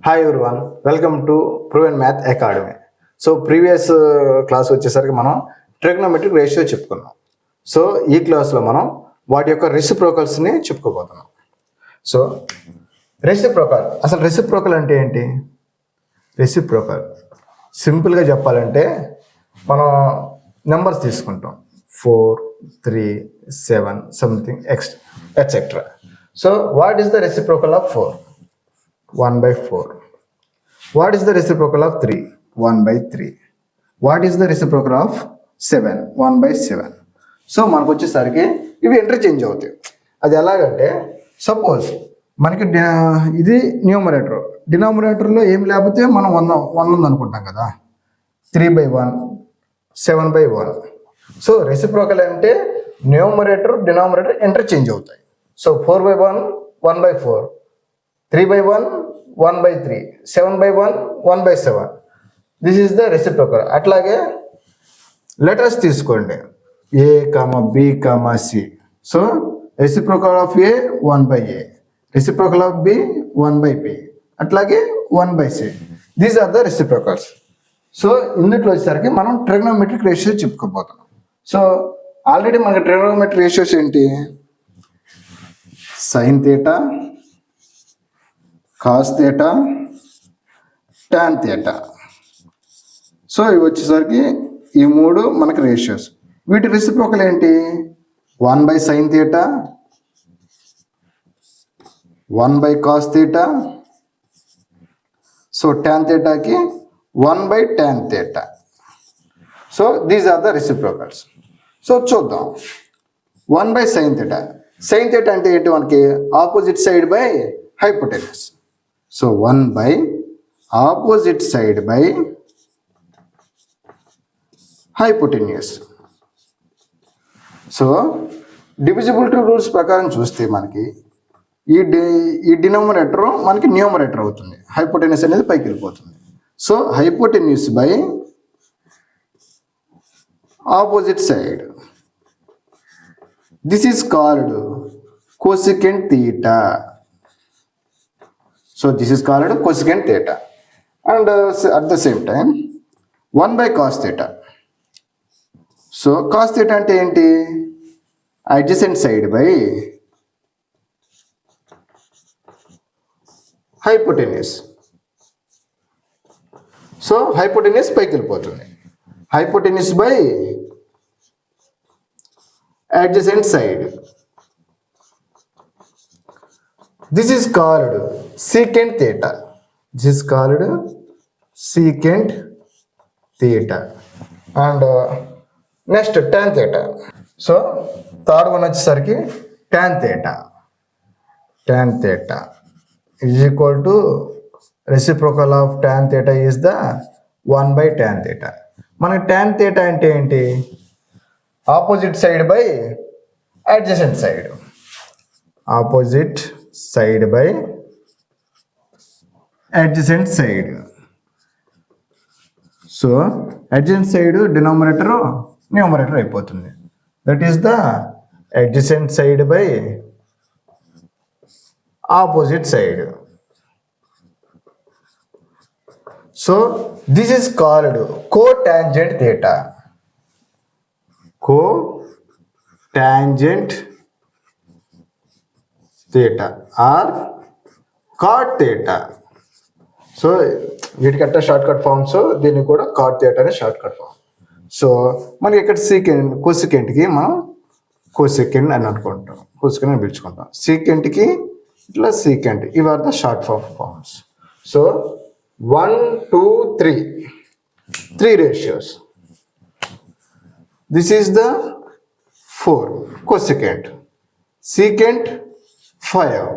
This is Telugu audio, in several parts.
Hi everyone, welcome to proven math academy. So previous class వచ్చేసరికి మనం ట్రిగ్నోమెట్రిక్ రేషియో చెప్పుకున్నాం. సో ఈ క్లాస్లో మనం వాటి యొక్క రెసిప్రోకల్స్ని చెప్పుకోబోతున్నాం. సో రెసిప్రోకల్ అంటే ఏంటి? రెసిప్రోకల్ సింపుల్గా చెప్పాలంటే మనం నెంబర్స్ తీసుకుంటాం 4, 3, 7 something etcetera. So what is the reciprocal of 4? 1/4. What is the reciprocal of 3? 1/3. What is the reciprocal of 7? 1/7. So మనకు వచ్చేసరికి ఇవి ఇంటర్చేంజ్ అవుతాయి. అది ఎలాగంటే సపోజ్ మనకి ఇది న్యూమరేటర్, డినామినేటర్లో ఏం లేకపోతే మనం 1 ఉంది అనుకుంటాం కదా. 3/1, 7/1. సో రెసిప్రోకల్ అంటే న్యూమరేటర్ డినామినేటర్ ఇంటర్చేంజ్ అవుతాయి. So 4/1 1/4, 3/1 1/3, 7/1 1/7. This is the reciprocal. అట్లాగే లెటర్స్ తీసుకోండి, A, B, C. So reciprocal of A 1/A, reciprocal of B 1/B, అట్లాగే 1/C. These are the reciprocals. So ఇందులో వచ్చేసరికి మనం ట్రిగ్నోమెట్రిక్ రేషియో చెప్పుకోబోతున్నాం. సో ఆల్రెడీ మనకి ట్రిగ్నోమెట్రిక్ రేషియోస్ ఏంటి? Sine theta, cos theta, tan theta. So ఇవి వచ్చేసరికి ఈ మూడు మనకి రేషియోస్. వీటి రెసిప్రోకల్ ఏంటి? 1/sin theta, 1/cos theta. So tan థీటాకి 1/tan theta. So these are the reciprocals. So చూద్దాం. 1/sin theta. సైన్ థీటా అంటే ఏంటి? మనకి opposite side by hypotenuse. So 1 opposite side by hypotenuse. So divisibility rules ప్రకారం చూస్తే మనకి ఈ డినోమినేటర్ మనకి న్యూమరేటర్ అవుతుంది, హైపోటెనస్ అనేది పైకి వెళ్ళిపోతుంది. So hypotenuse by opposite side, this is called cosecant theta. So this is called cosecant theta, and at the same time 1/cos theta. So cos theta ante enti? Adjacent side by hypotenuse. So hypotenuse పైకి వెళ్ళిపోతుంది, hypotenuse by adjacent side. This is called secant theta. This is called secant theta. And next tan theta. So third one వచ్చేసరికి tan theta. Tan theta is equal to reciprocal of tan theta is the 1/tan theta. మనకి tan theta అంటే ఏంటి? Opposite side by adjacent side. Opposite side by adjacent side. So adjacent side denominator numerator అయిపోతుంది. That is the adjacent side by opposite side. So this is called cotangent theta. Cotangent theta or cot theta. So వీటికట్ట షార్ట్ కట్ ఫామ్స్, దీన్ని కూడా కాట్ థీటా అనే షార్ట్ కట్ ఫామ్. సో మనకి ఇక్కడ కోసికెంట్కి మనం కోసికెంట్ అని అనుకుంటాం, కోసికెంట్ అని పిలుచుకుంటాం. సీకెంట్కి ఇట్లా సీకెంట్. ఇవి are the short forms. So 1, 2, 3 ratios. This is the 4 cosecant, secant 5,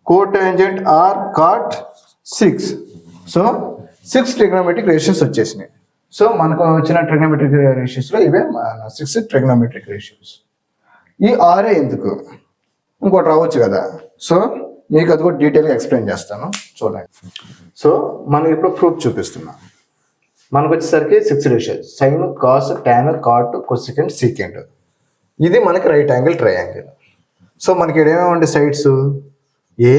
cotangent or cot 6. So 6 trigonometric ratios వచ్చేసినాయి. సో మనకు వచ్చిన ట్రిగ్నోమెట్రిక్ రేషియోస్లో ఇవే 6 ట్రిగ్నోమెట్రిక్ రేషియోస్. ఈ ఆరే ఎందుకు? ఇంకోటి రావచ్చు కదా. సో మీకు అది కూడా డీటెయిల్గా ఎక్స్ప్లెయిన్ చేస్తాను, చూడండి. సో మనం ఇప్పుడు ప్రూఫ్ చూపిస్తున్నాం. మనకు వచ్చేసరికి 6 ratios: sine, cos, tan, cot, cosecant, secant. ఇది మనకి రైట్ యాంగిల్ ట్రయాంగిల్. సో మనకి ఇక్కడ ఏమేమి సైడ్స్? A,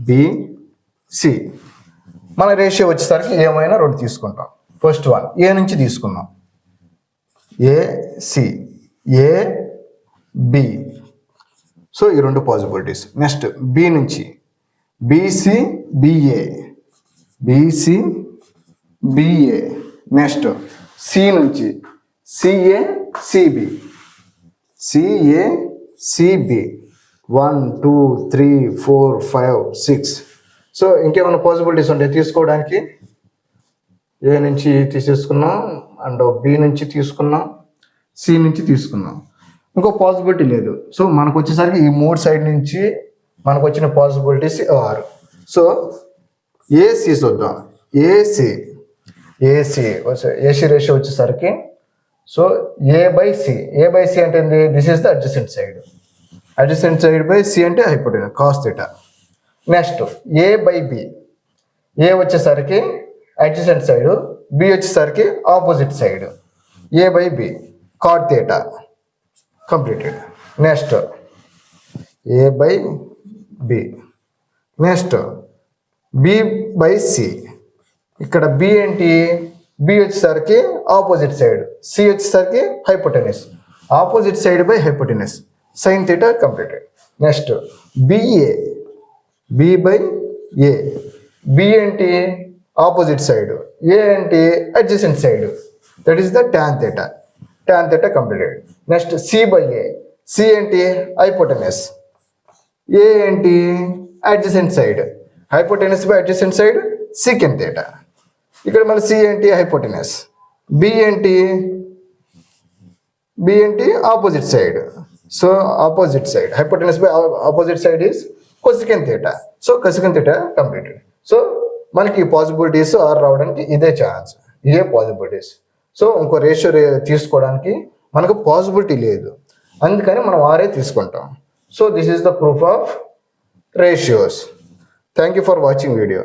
B, C. మన రేషియో వచ్చేసరికి ఏమైనా 2 తీసుకుంటాం. ఫస్ట్ వన్ ఏ నుంచి తీసుకుందాం. ఏసి, ఏ బి. సో ఈ 2 పాసిబిలిటీస్. నెక్స్ట్ బి నుంచి BC BA, BC BA. Next C నుంచి CA CB, CA CB. 1 2 3 4 5 6. So ఇంకేమైనా పాసిబిలిటీస్ ఉంటాయి తీసుకోవడానికి. ఏ నుంచి తీసేసుకున్నాం అండ్ బి నుంచి తీసుకున్నాం, సి నుంచి తీసుకున్నాం. ఇంకో పాసిబిలిటీ లేదు. సో మనకు వచ్చేసరికి ఈ 3 సైడ్ నుంచి మనకు వచ్చిన పాసిబిలిటీస్ 6. సో ఏసీ చూద్దాం. ఏసీ రేషియో వచ్చేసరికి సో ఏ బై సి అంటే ఏంది? This is the adjacent side. Adjacent side by C అంటే hypotenuse cos theta. Next A by B. A వచ్చేసరికి అడ్జసెంట్ సైడ్, బి వచ్చేసరికి opposite side. A by B cot theta completed. Next A by B. Next B by C. ఇక్కడ బి ఏంటి? బి వచ్చేసరికి ఆపోజిట్ సైడ్, సి వచ్చేసరికి hypotenuse. Opposite side by hypotenuse sine theta completed. Next B A, B by A. B ఏంటి? ఆపోజిట్ సైడ్, ఏ ఏంటి? Adjacent side, that is the tan theta completed. Next C by A. C ఏంటి? హైపోటెనస్. ఏ ఏంటి? Adjacent side, hypotenuse by adjacent side secant theta. ఇక్కడ మళ్ళీ సి ఏంటి? హైపోటెనస్. బి ఏంటి? Opposite side. So opposite side, hypotenuse by opposite side is cosecant theta. So cosecant theta completed. So మనకి ఈ పాసిబిలిటీస్ ఆర్ రావడానికి ఇదే ఛాన్స్, ఇదే పాసిబిలిటీస్. సో ఇంకో రేషియో తీసుకోవడానికి మనకు పాసిబిలిటీ లేదు, అందుకని మనం ఆరే తీసుకుంటాం. So this is the proof of ratios. Thank you for watching video.